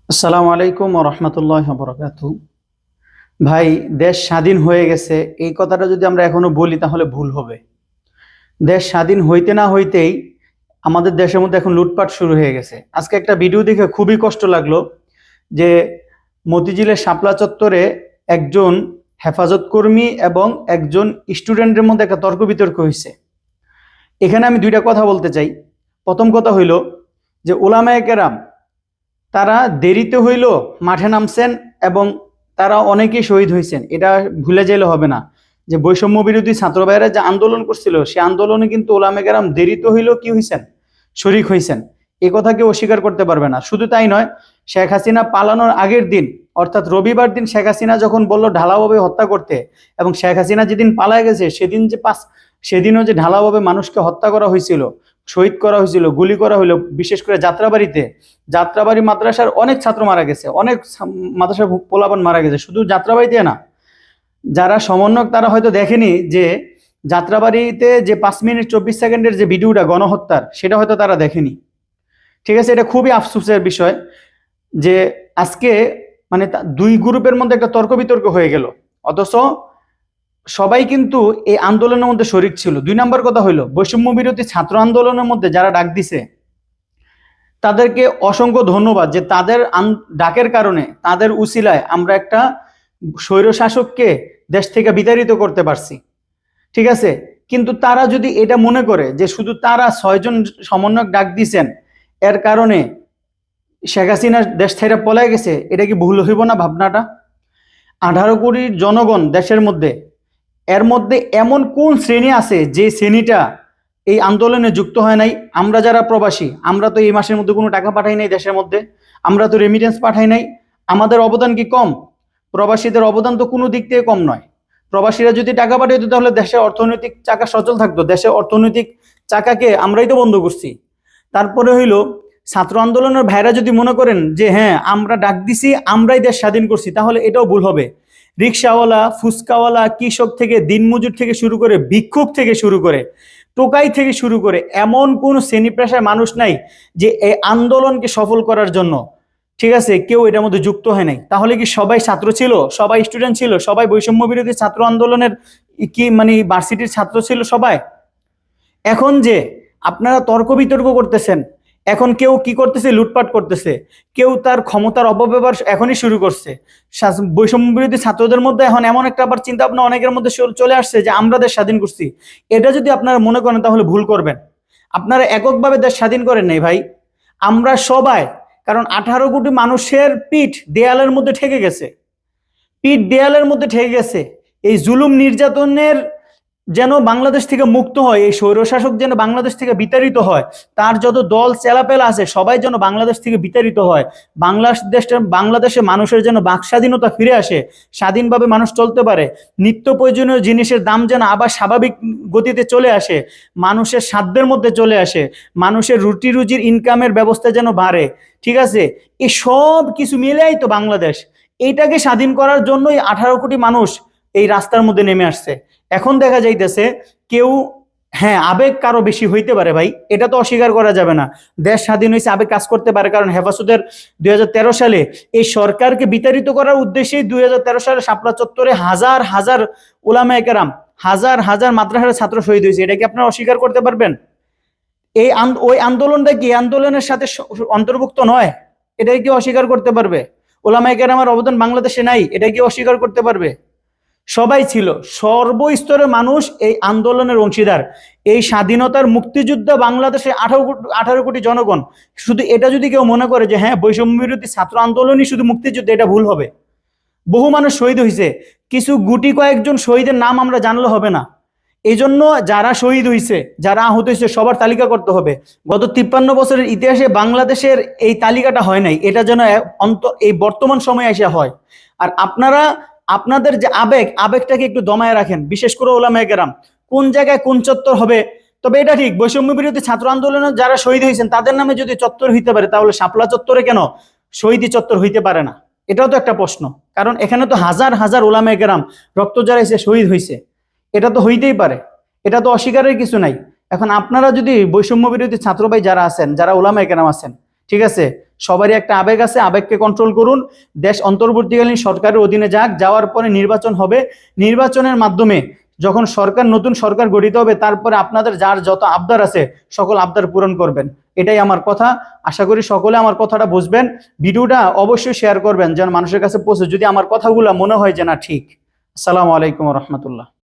আসসালামু আলাইকুম ওয়া রাহমাতুল্লাহি ওয়া বারাকাতুহু। ভাই, দেশ স্বাধীন হয়ে গেছে এই কথাটা যদি আমরা এখনো বলি তাহলে ভুল হবে। দেশ স্বাধীন হইতে না হইতেই আমাদের দেশের মধ্যে এখন লুটপাট শুরু হয়ে গেছে। আজকে একটা ভিডিও দেখে খুবই কষ্ট লাগলো যে মতিঝিলের শাপলা চত্বরে একজন হেফাজত কর্মী এবং একজন স্টুডেন্টের মধ্যে একটা তর্ক বিতর্ক হয়েছে। এখানে আমি দুইটা কথা বলতে চাই। প্রথম কথা হইল যে উলামায়ে কেরাম তারা দেরিতে হইল মাঠে নামছেন এবং তারা অনেকেই শহীদ হয়েছেন। এটা ভুলে গেলে হবে না যে বৈষম্য বিরোধী ছাত্র ভাইয়েরা যে আন্দোলন করছিল সে আন্দোলনে কিন্তু ওলামায়ে কেরাম দেরিতে হইলেও কি হয়েছেন, শরিক হয়েছেন। এ কথা কেউ অস্বীকার করতে পারবে না। শুধু তাই নয়, শেখ হাসিনা পালানোর আগের দিন অর্থাৎ রবিবার দিন শেখ হাসিনা যখন বলল ঢালাওভাবে হত্যা করতে, এবং শেখ হাসিনা যেদিন পালায় গেছে সেদিনও যে ঢালাওভাবে মানুষকে হত্যা করা হয়েছিল, শহীদ করা হয়েছিল, গুলি করা হইলো, বিশেষ করে যাত্রাবাড়ি মাদ্রাসার অনেক ছাত্র মারা গেছে, অনেক মাদ্রাসার পোলাপান মারা গেছে। শুধু যাত্রাবাড়িতে না, যারা সমন্বয়ক তারা হয়তো দেখেনি যে যাত্রাবাড়িতে যে 5 মিনিট 24 সেকেন্ডের যে ভিডিওটা গণহত্যার, সেটা হয়তো তারা দেখেনি। ঠিক আছে, এটা খুবই আফসোসের বিষয় যে আজকে মানে দুই গ্রুপের মধ্যে একটা তর্ক বিতর্ক হয়ে গেল, অথচ সবাই কিন্তু এই আন্দোলনের মধ্যে শরিক ছিল। 2 নম্বর কথা হইলো বৈষম্য বিরোধী ছাত্র আন্দোলনের মধ্যে যারা ডাক দিছে তাদেরকে অসংখ্য ধন্যবাদ যে তাদের ডাকের কারণে, তাদের উসিলায় আমরা একটা স্বৈরশাসককে দেশ থেকে বিতাড়িত করতে পারছি। ঠিক আছে, কিন্তু তারা যদি এটা মনে করে যে শুধু তারা 6 জন সমন্বয়ক ডাক দিছেন এর কারণে শেখ হাসিনা দেশ থেকে পলায় গেছে, এটা কি ভুল হইব না ভাবনাটা? 18 কোটি জনগণ দেশের মধ্যে, এর মধ্যে এমন কোন শ্রেণী আছে যে শ্রেণীটা এই আন্দোলনে যুক্ত হয় নাই? আমরা যারা প্রবাসী, আমরা তো এই মাসের মধ্যে কোনো টাকা পাঠাই নাই দেশের মধ্যে, আমরা তো রেমিটেন্স পাঠাই নাই। আমাদের অবদান কি কম? প্রবাসীদের অবদান তো কোনো দিক থেকে কম নয়। প্রবাসীরা যদি টাকা পাঠাইতো তাহলে দেশের অর্থনৈতিক চাকা সচল থাকতো। দেশের অর্থনৈতিক চাকাকে আমরাই তো বন্ধ করছি। তারপরে হইল ছাত্র আন্দোলনের ভাইরা যদি মনে করেন যে হ্যাঁ আমরা ডাক দিছি, আমরাই দেশ স্বাধীন করছি, তাহলে এটাও ভুল হবে। রিক্সাওয়ালা, ফুচকাওয়ালা, কৃষক থেকে দিনমজুর থেকে শুরু করে, ভিক্ষুক থেকে শুরু করে, টোকাই থেকে শুরু করে এমন কোন শ্রেণী পেশার মানুষ নাই যে এই আন্দোলনকে সফল করার জন্য, ঠিক আছে, কেউ এটার মধ্যে যুক্ত হয় নাই। তাহলে কি সবাই ছাত্র ছিল, সবাই স্টুডেন্ট ছিল, সবাই বৈষম্য বিরোধী ছাত্র আন্দোলনের কি মানে ভার্সিটির ছাত্র ছিল সবাই? এখন যে আপনারা তর্ক বিতর্ক করতেছেন, এখন কেউ কি করতেছে, লুটপাট করতেছে, কেউ তার ক্ষমতার অপব্যবহার এখনই শুরু করছে। বৈষম্য বিরোধী ছাত্রদের মধ্যে এখন এমন একটা আবার চিন্তা ভাবনা অনেকের মধ্যে চলে আসছে যে আমরা দেশ স্বাধীন করছি। এটা যদি আপনারা মনে করেন তাহলে ভুল করবেন। আপনারা এককভাবে দেশ স্বাধীন করেন নাই ভাই, আমরা সবাই। কারণ 18 কোটি মানুষের পিঠ দেয়ালের মধ্যে ঠেকে গেছে, পিঠ দেয়ালের মধ্যে ঠেকে গেছে। এই জুলুম নির্যাতনের যেন বাংলাদেশ থেকে মুক্ত হয়, এই স্বৈরশাসক যেন বাংলাদেশ থেকে বিতাড়িত হয়, তার যত দল চেলাপেলা আছে সবাই যেন বাংলাদেশ থেকে বিতাড়িত হয়, বাংলাদেশের মানুষের যেন বাক স্বাধীনতা ফিরে আসে, স্বাধীনভাবে মানুষ চলতে পারে, নিত্য প্রয়োজনীয় জিনিসের দাম যেন আবার স্বাভাবিক গতিতে চলে আসে, মানুষের সাধ্যের মধ্যে চলে আসে, মানুষের রুটি রুজির ইনকামের ব্যবস্থা যেন বাড়ে। ঠিক আছে, এই সব কিছু মিলেই তো বাংলাদেশ। এইটাকে স্বাধীন করার জন্যই 18 কোটি মানুষ এই রাস্তার মধ্যে নেমে আসছে। এখন দেখা যাইতেছে কেউ, হ্যাঁ আবেগ কারো বেশি হইতে পারে ভাই, এটা তো অস্বীকার করা যাবে না। দেশ স্বাধীন হয়েছে, আবেগ কাজ করতে পারে, কারণ হেফাজতের 2013 সালে এই সরকারকে বিতাড়িত করার উদ্দেশ্যেই 2013 সালে শাপলা চত্বরে হাজার হাজার উলামায়ে কেরাম, হাজার হাজার মাদ্রাসার ছাত্র শহীদ হয়েছে। এটা কি আপনারা অস্বীকার করতে পারবেন? ওই আন্দোলনটা কি আন্দোলনের সাথে অন্তর্ভুক্ত নয়? এটাই কি অস্বীকার করতে পারবে? উলামায়ে কেরামের অবদান বাংলাদেশে নাই, এটা কি অস্বীকার করতে পারবে? সবাই ছিল, সর্বস্তরের মানুষ এই আন্দোলনের অংশীদার। এই স্বাধীনতার মুক্তিযুদ্ধ বাংলাদেশে 18 কোটি জনগণ। শুধু এটা যদি কেউ মনে করে যে হ্যাঁ বৈষম্য বিরোধী ছাত্র আন্দোলনই শুধু মুক্তিযুদ্ধ, এটা ভুল হবে। বহু মানুষ শহীদ হয়েছে, কিছু গুটি কয়েকজন শহীদের নাম আমরা জানলে হবে না। এই জন্য যারা শহীদ হয়েছে, যারা আহত হয়েছে সবার তালিকা করতে হবে। গত 53 বছরের ইতিহাসে বাংলাদেশের এই তালিকাটা হয় নাই, এটা যেন এই বর্তমান সময়ে এসে হয়। আর আপনারা আপনাদের যে আবেগটাকে একটু দমায় রাখেন, বিশেষ করে ওলামায়ে কেরাম। কোন জায়গায় কোন চত্বর হবে? তবে এটা ঠিক, বৈষম্য বিরোধী ছাত্র আন্দোলনে যারা শহীদ হয়েছেন তাদের নামে যদি চত্বর হইতে পারে, তাহলে শাপলা চত্বরে কেন শহীদি চত্বর হইতে পারে না? এটাও তো একটা প্রশ্ন। কারণ এখানে তো হাজার হাজার ওলামায়ে কেরাম রক্ত জড়াইছে, শহীদ হয়েছে, এটা তো হইতেই পারে, এটা তো অস্বীকারের কিছু নাই। এখন আপনারা যদি বৈষম্য বিরোধী ছাত্র ভাই যারা আছেন, যারা ওলামায়ে কেরাম আছেন, ঠিক আছে, সবারই একটা আবেগ আছে, আবেগকে কন্ট্রোল করুন। দেশ অন্তর্বর্তীকালীন সরকারের অধীনে যাক, যাওয়ার পরে নির্বাচন হবে। নির্বাচনের মাধ্যমে যখন নতুন সরকার গঠিত হবে, তারপরে আপনাদের যার যত আবদার আছে সকল আবদার পূরণ করবেন। এটাই আমার কথা। আশা করি সকলে আমার কথাটা বুঝবেন। ভিডিওটা অবশ্যই শেয়ার করবেন যেন মানুষের কাছে পৌঁছে, যদি আমার কথাগুলো মনে হয় যে না ঠিক। আসসালামু আলাইকুম রহমতুল্লাহ।